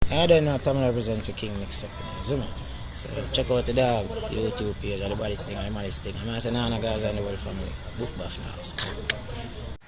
I don't know Tom represent for King mix up, you know. So check out the dog YouTube page or the body thing or the money thing. I'm saying Nana guys and the whole family. Boof buff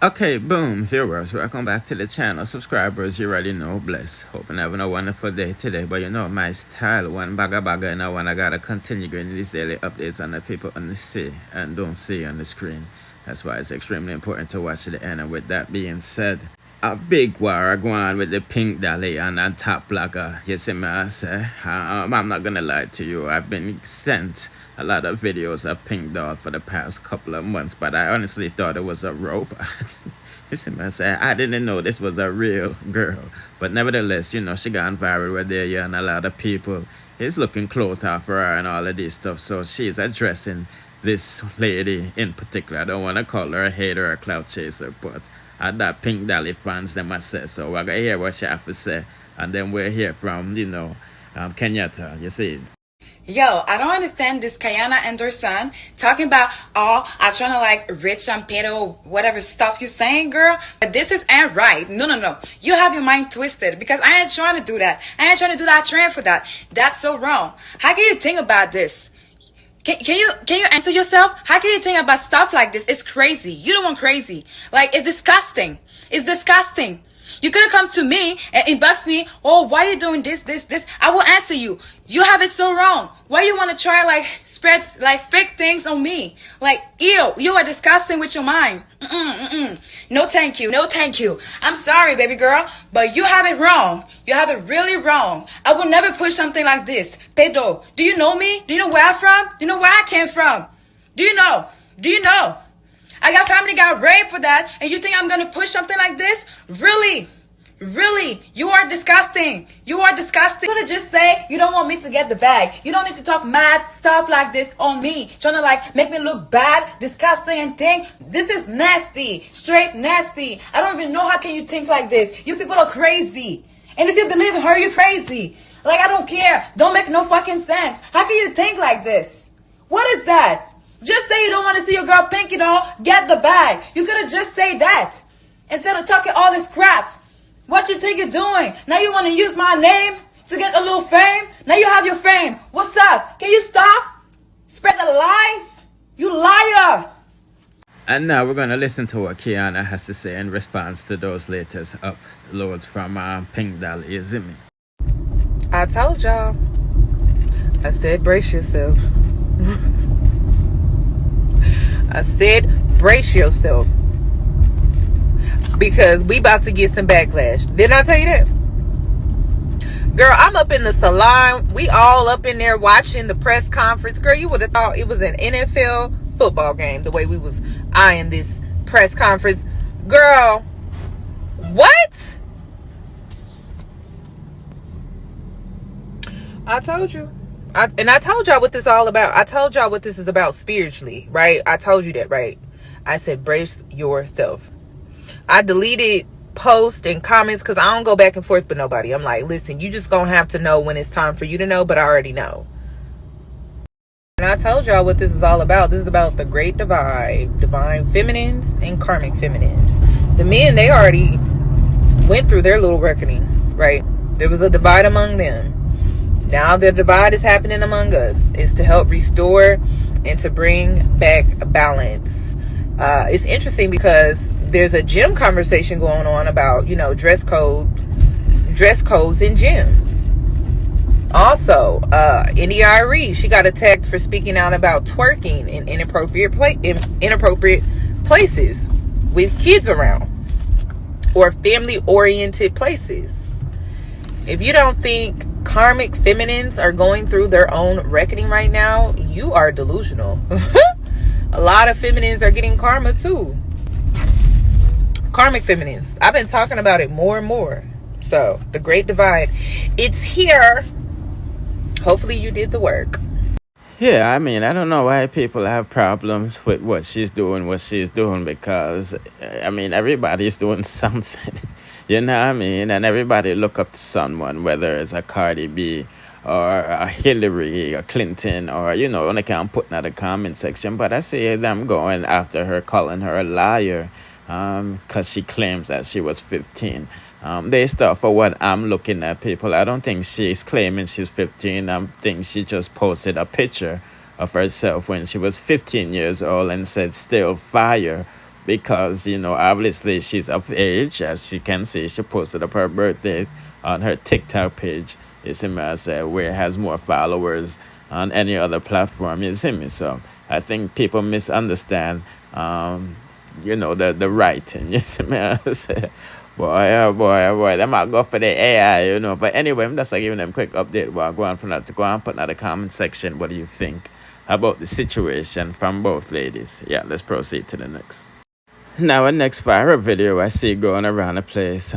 now. Okay, boom, viewers, welcome back to the channel. Subscribers, you already know, bless. Hope you're having a wonderful day today. But you know my style, one bagga and I gotta continue getting these daily updates on the people on the see and don't see on the screen. That's why it's extremely important to watch to the end. And with that being said, a big war going on with the Pink Dollie and a top blogger. You see me, I say, I'm not gonna lie to you. I've been sent a lot of videos of Pink Doll for the past couple of months, but I honestly thought it was a rope. You see me, I say, I didn't know this was a real girl. But nevertheless, you know, she gone viral with there, yeah, and a lot of people is looking close after her and all of this stuff. So she's addressing this lady in particular. I don't want to call her a hater or a clout chaser, but that Pink Dollie fans, them I say. So we're going to hear what she have to say. And then we'll hear from, you know, Kenyatta, you see. Yo, I don't understand this Keyana and her son talking about, oh, I'm trying to like rich and pedo, whatever stuff you're saying, girl. But this is ain't right. No. You have your mind twisted because I ain't trying to do that. I ain't trying to do that trend for that. That's so wrong. How can you think about this? Can you answer yourself? How can you think about stuff like this? It's crazy. You don't want crazy. Like, it's disgusting. It's disgusting. You could have come to me and inbox me, oh, why are you doing this? I will answer you. You have it so wrong. Why you want to try like spread like fake things on me? Like, ew, you are disgusting with your mind. No thank you. No thank you. I'm sorry, baby girl, but you have it wrong. You have it really wrong. I will never push something like this. Pedro, do you know me? Do you know where I'm from? Do you know where I came from? Do you know? Do you know? I got family got raped for that, and you think I'm gonna push something like this? Really? Really? You are disgusting. You are disgusting. You could just say you don't want me to get the bag. You don't need to talk mad stuff like this on me. Trying to like make me look bad, disgusting, and think this is nasty. Straight nasty. I don't even know how can you think like this. You people are crazy. And if you believe in her, you're crazy. Like, I don't care. Don't make no fucking sense. How can you think like this? What is that? Just say you don't want to see your girl Pinky Doll get the bag. You could have just said that instead of talking all this crap. What you think you're doing? Now you want to use my name to get a little fame? Now you have your fame. What's up? Can you stop? Spread the lies? You liar. And now we're going to listen to what Keyana has to say in response to those latest uploads from Pink Dollie. You see me? I told y'all. I said brace yourself. I said brace yourself. Because we about to get some backlash. Didn't I tell you that? Girl, I'm up in the salon. We all up in there watching the press conference. Girl, you would have thought it was an NFL football game the way we was eyeing this press conference. Girl, what? I told you. I told y'all what this is all about. I told y'all what this is about spiritually, right? I told you that, right? I said brace yourself. I deleted posts and comments because I don't go back and forth with nobody. I'm like, listen, you just gonna have to know when it's time for you to know, but I already know. And I told y'all what this is all about. This is about the great divide, divine feminines and karmic feminines. The men, they already went through their little reckoning, right? There was a divide among them. Now the divide is happening among us. It's to help restore and to bring back a balance. It's interesting because there's a gym conversation going on about, you know, dress codes in gyms. Also, India.Arie, she got attacked for speaking out about twerking in inappropriate places with kids around or family-oriented places. If you don't think karmic feminines are going through their own reckoning right now, you are delusional. A lot of feminines are getting karma too. Karmic feminines. I've been talking about it more and more. So, the great divide, it's here. Hopefully you did the work. Yeah, I mean, I don't know why people have problems with what she's doing, because, I mean, everybody's doing something. You know what I mean? And everybody look up to someone, whether it's a Cardi B or a Hillary or Clinton or, you know, they can't put in the comment section. But I see them going after her, calling her a liar because she claims that she was 15. Based off of what I'm looking at, people, I don't think she's claiming she's 15. I think she just posted a picture of herself when she was 15 years old and said still fire, because obviously she's of age. As you can see, she posted up her birthday on her TikTok page. You see me, I say, where it has more followers on any other platform. You see me? So I think people misunderstand the writing. You see me, I say, boy, oh boy, oh boy, they might go for the AI. But anyway, I'm just giving them a quick update. Well, go on from that. Go on, put in the comment section. What do you think about the situation from both ladies? Yeah, let's proceed to the next. Now, a next viral video I see going around the place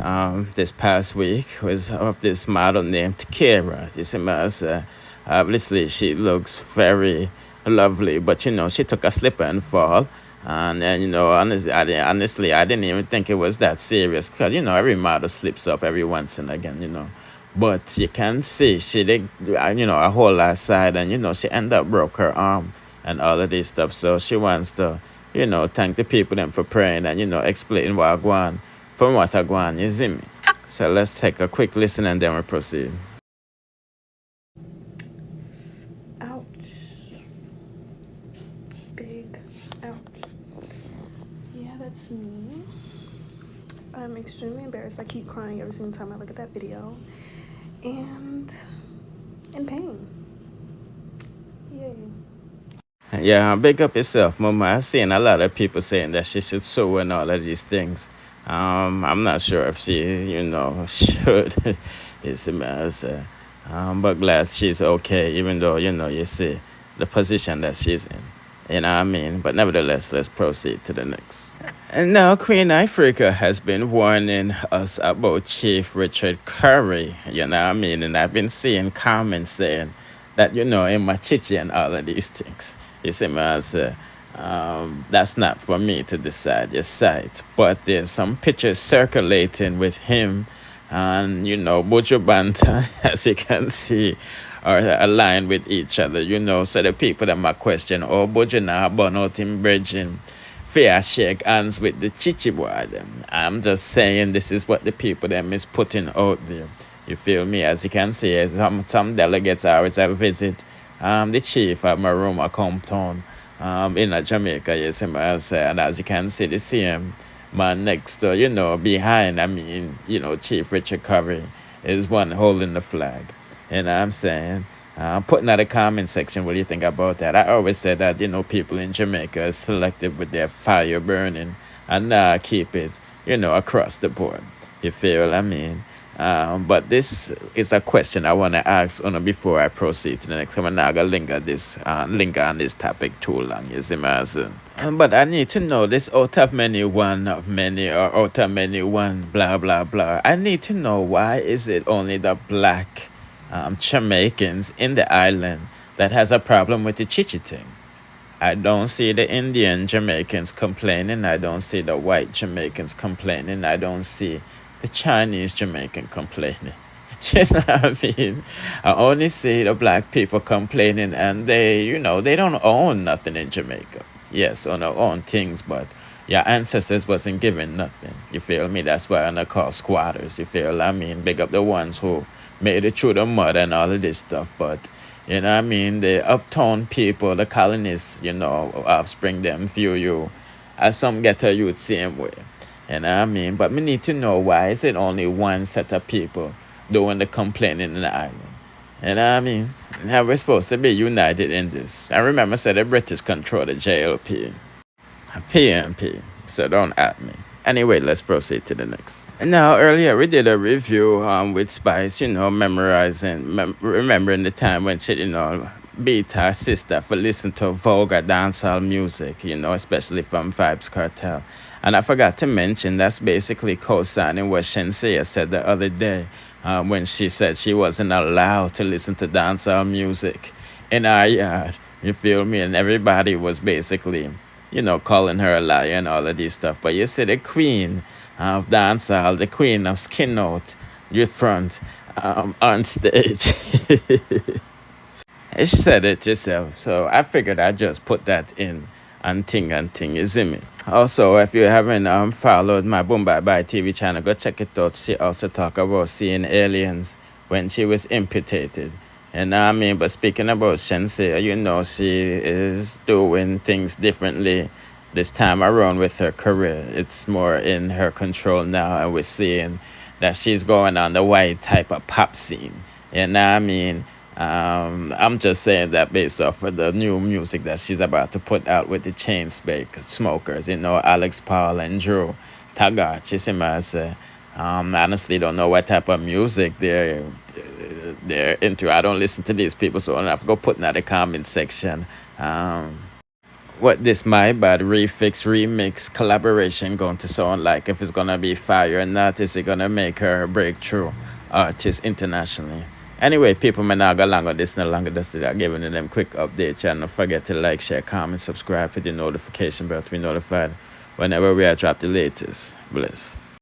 this past week was of this model named Tikara. You see, obviously she looks very lovely, but she took a slip and fall. And then, honestly, I didn't even think it was that serious, because, every model slips up every once and again. But you can see she did, a whole lot side, and, she ended up broke her arm and all of this stuff. So she wants to, thank the people them for praying and, explain what I go on from what I go on, you see me? So let's take a quick listen and then we proceed. Ouch. Big ouch. Yeah, that's me. I'm extremely embarrassed. I keep crying every single time I look at that video. And in pain. Yay. Yeah, big up yourself, Mama. I've seen a lot of people saying that she should sue and all of these things. I'm not sure if she, should. It's a mess. But glad she's okay, even though, you see the position that she's in. You know what I mean? But nevertheless, let's proceed to the next. And now Queen Ifrica has been warning us about Chief Richard Currie. You know what I mean? And I've been seeing comments saying that, in my chichi and all of these things. You see me, I say, that's not for me to decide your side. But there's some pictures circulating with him and, Buju Banton, as you can see, are aligned with each other, So the people that might question, oh, Buju now burn out him bridging, fair shake hands with the chichi boy them. I'm just saying this is what the people them is putting out there. You feel me? As you can see, some delegates always have visit the chief at Maruma Compton in Jamaica, yes, and as you can see, the same man next door, behind, Chief Richard Currie is one holding the flag. You know what I'm saying? Putting out a comment section, what do you think about that? I always said that, people in Jamaica are selective with their fire burning and keep it, across the board. You feel what I mean? But this is a question I want to ask before I proceed to the next. I'm not going to linger on this topic too long, you see me? But I need to know this out of many one of many, or out of many one, blah, blah, blah. I need to know, why is it only the black Jamaicans in the island that has a problem with the chichi thing? I don't see the Indian Jamaicans complaining. I don't see the white Jamaicans complaining. I don't see the Chinese Jamaican complaining. You know what I mean? I only see the black people complaining, and they don't own nothing in Jamaica. Yes, on their own things, but your ancestors wasn't given nothing. You feel me? That's why I'm called squatters. You feel I mean? Big up the ones who made it through the mud and all of this stuff, but you know what I mean? The uptown people, the colonists, offspring them view you as some ghetto youth same way. You know what I mean? But we need to know, why is it only one set of people doing the complaining in the island? You know what I mean? Now we're supposed to be united in this. I remember said the British control the JLP, PNP, so don't at me. Anyway, let's proceed to the next. Now, earlier we did a review with Spice, remembering the time when she, beat her sister for listening to vulgar dancehall music, especially from Vybz Kartel. And I forgot to mention, that's basically co-signing what Shenseea said the other day when she said she wasn't allowed to listen to dancehall music in our yard. You feel me? And everybody was basically, calling her a liar and all of this stuff. But you see, the queen of dancehall, the queen of skin note, you front on stage. You said it yourself. So I figured I'd just put that in and thing, you see me? Also, if you haven't followed my Boom Bye Bye TV channel, go check it out. She also talk about seeing aliens when she was amputated. And I mean, but speaking about Shenseea, you know, she is doing things differently this time around with her career. It's more in her control now, and we're seeing that she's going on the white type of pop scene. You know what I mean? I'm just saying that based off of the new music that she's about to put out with the chain smokers, you know, Alex Paul and Drew Tagachi, see me, I say. Honestly don't know what type of music they're into. I don't listen to these people, so I have to go put in the comment section. What this My Bad remix collaboration going to sound like, if it's gonna be fire or not, is it gonna make her a breakthrough artist internationally? Anyway, people, may not go long on this no longer, just giving them quick updates. And don't forget to like, share, comment, subscribe, hit the notification bell to be notified whenever we drop the latest. Bless.